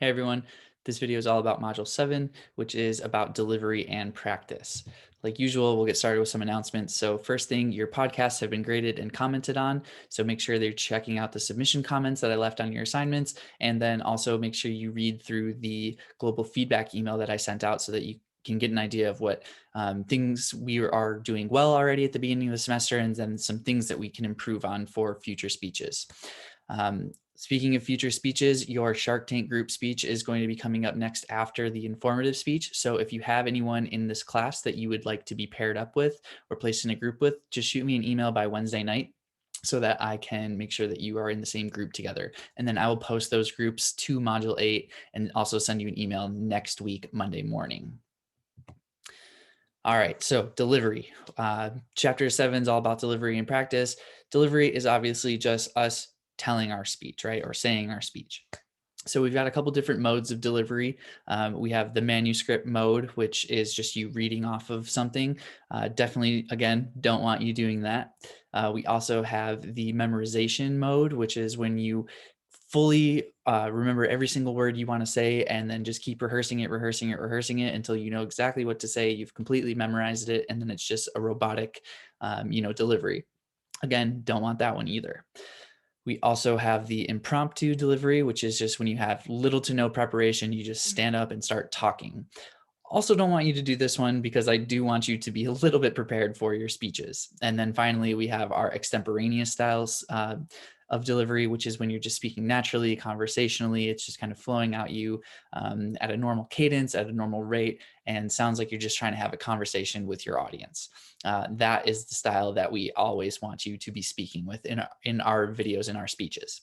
Hey everyone, this video is all about Module 7, which is about delivery and practice. Like usual, we'll get started with some announcements. So first thing, your podcasts have been graded and commented on. So make sure they're checking out the submission comments that I left on your assignments. And then also make sure you read through the global feedback email that I sent out so that you can get an idea of what things we are doing well already at the beginning of the semester, and then some things that we can improve on for future speeches. Speaking of future speeches, your Shark Tank group speech is going to be coming up next after the informative speech. So if you have anyone in this class that you would like to be paired up with or placed in a group with, just shoot me an email by Wednesday night so that I can make sure that you are in the same group together. And then I will post those groups to Module 8 and also send you an email next week, Monday morning. All right, so delivery. Chapter 7 is all about delivery and practice. Delivery is obviously just us telling our speech, right? Or saying our speech. So we've got a couple different modes of delivery. We have the manuscript mode, which is just you reading off of something. Definitely, again, don't want you doing that. We also have the memorization mode, which is when you fully remember every single word you want to say and then just keep rehearsing it until you know exactly what to say. You've completely memorized it, and then it's just a robotic, delivery. Again, don't want that one either. We also have the impromptu delivery, which is just when you have little to no preparation, you just stand up and start talking. Also don't want you to do this one because I do want you to be a little bit prepared for your speeches. And then finally, we have our extemporaneous styles of delivery, which is when you're just speaking naturally, conversationally. It's just kind of flowing out you at a normal cadence, at a normal rate, and sounds like you're just trying to have a conversation with your audience. That is the style that we always want you to be speaking with in our videos, in our speeches.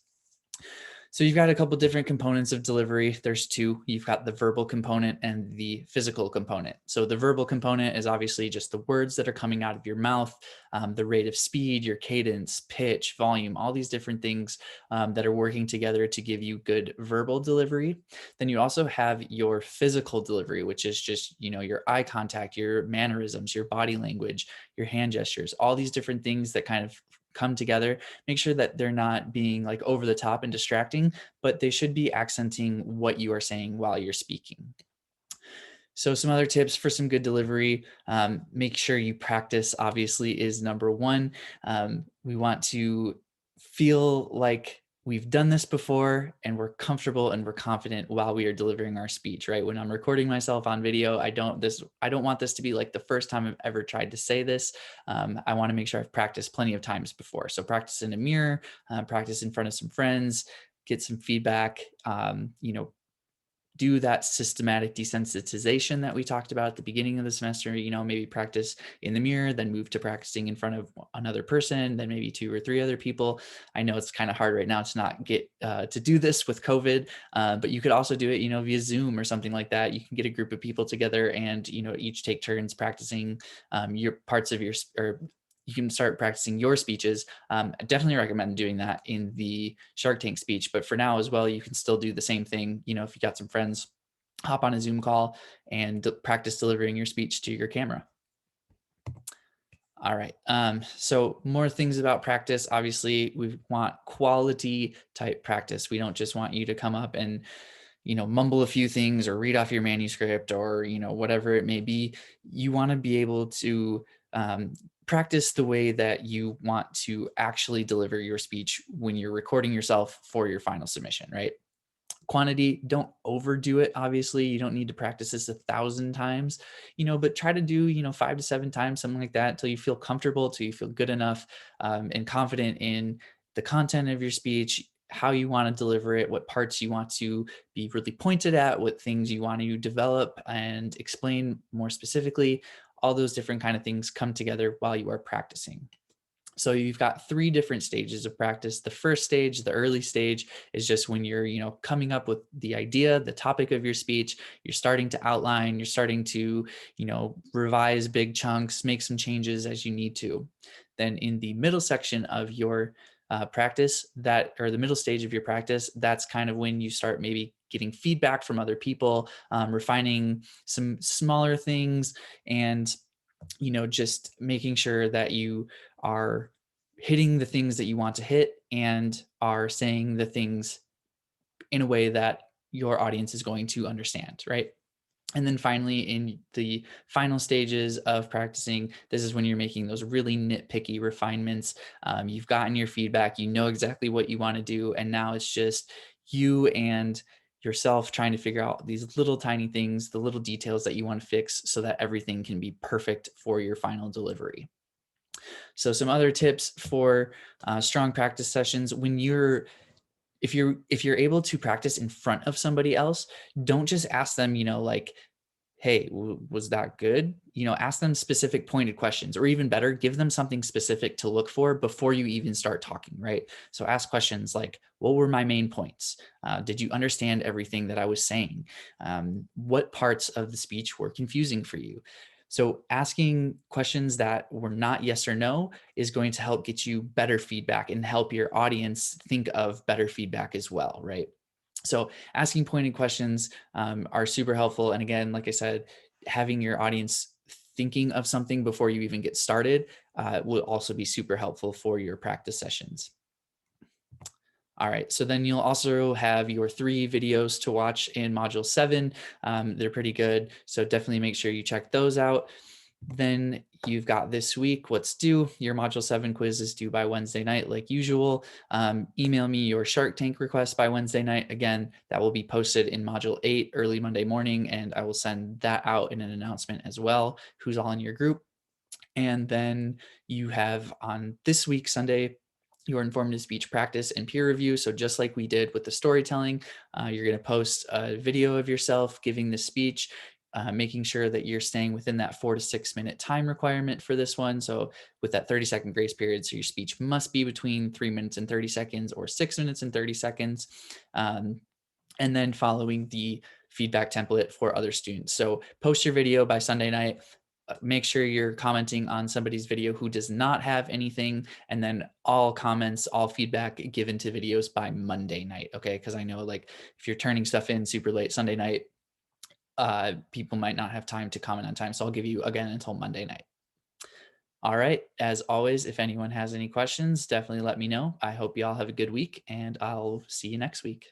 So you've got a couple different components of delivery. There's two. You've got the verbal component and the physical component. So the verbal component is obviously just the words that are coming out of your mouth, the rate of speed, your cadence, pitch, volume, all these different things that are working together to give you good verbal delivery. Then you also have your physical delivery, which is just, your eye contact, your mannerisms, your body language, your hand gestures, all these different things that kind of come together. Make sure that they're not being like over the top and distracting, but they should be accenting what you are saying while you're speaking. So some other tips for some good delivery, make sure you practice, obviously, is number one. We want to feel like we've done this before and we're comfortable and we're confident while we are delivering our speech, right? When I'm recording myself on video, I don't want this to be like the first time I've ever tried to say this. I want to make sure I've practiced plenty of times before. So practice in a mirror, practice in front of some friends, get some feedback, do that systematic desensitization that we talked about at the beginning of the semester, maybe practice in the mirror, then move to practicing in front of another person, then maybe 2 or 3 other people. I know it's kind of hard right now to not get to do this with COVID, but you could also do it, via Zoom or something like that. You can get a group of people together and, each take turns practicing your parts of your, or you can start practicing your speeches. I definitely recommend doing that in the Shark Tank speech, but for now as well, you can still do the same thing. If you got some friends, hop on a Zoom call and practice delivering your speech to your camera. All right. So more things about practice. Obviously, we want quality type practice. We don't just want you to come up and mumble a few things or read off your manuscript or, whatever it may be. You want to be able to practice the way that you want to actually deliver your speech when you're recording yourself for your final submission, right? Quantity, don't overdo it. Obviously, you don't need to practice this 1,000 times, but try to do, 5 to 7 times, something like that, until you feel comfortable, till you feel good enough and confident in the content of your speech, how you want to deliver it, what parts you want to be really pointed at, what things you want to develop and explain more specifically. All those different kind of things come together while you are practicing. So you've got 3 different stages of practice. The first stage, the early stage, is just when you're, coming up with the idea, the topic of your speech, you're starting to outline, you're starting to, revise big chunks, make some changes as you need to. Then in the middle section of your practice, or the middle stage of your practice, that's kind of when you start maybe getting feedback from other people, refining some smaller things, and just making sure that you are hitting the things that you want to hit and are saying the things in a way that your audience is going to understand, right? And then finally, in the final stages of practicing, this is when you're making those really nitpicky refinements. You've gotten your feedback, you know exactly what you want to do. And now it's just you and yourself trying to figure out these little tiny things, the little details that you want to fix so that everything can be perfect for your final delivery. So, some other tips for strong practice sessions: when you're if you're able to practice in front of somebody else, don't just ask them, like, hey, was that good? Ask them specific pointed questions, or even better, give them something specific to look for before you even start talking, right? So ask questions like, what were my main points? Did you understand everything that I was saying? What parts of the speech were confusing for you? So asking questions that were not yes or no is going to help get you better feedback and help your audience think of better feedback as well, right? So asking pointed questions are super helpful. And again, like I said, having your audience thinking of something before you even get started will also be super helpful for your practice sessions. All right, so then you'll also have your 3 videos to watch in Module 7. They're pretty good, so definitely make sure you check those out. Then you've got this week, what's due. Your Module 7 quiz is due by Wednesday night, like usual. Email me your Shark Tank request by Wednesday night. Again, that will be posted in Module 8 early Monday morning, and I will send that out in an announcement as well, who's all in your group. And then you have on this week, Sunday, your informative speech practice and peer review. So just like we did with the storytelling, you're going to post a video of yourself giving the speech, making sure that you're staying within that 4 to 6 minute time requirement for this one. So with that 30-second grace period, so your speech must be between 3 minutes and 30 seconds or 6 minutes and 30 seconds. And then following the feedback template for other students. So post your video by Sunday night. Make sure you're commenting on somebody's video who does not have anything, and then all comments, all feedback given to videos by Monday night. Okay, because I know, like, if you're turning stuff in super late Sunday night, people might not have time to comment on time. So I'll give you again until Monday night. All right. As always, if anyone has any questions, definitely let me know. I hope you all have a good week, and I'll see you next week.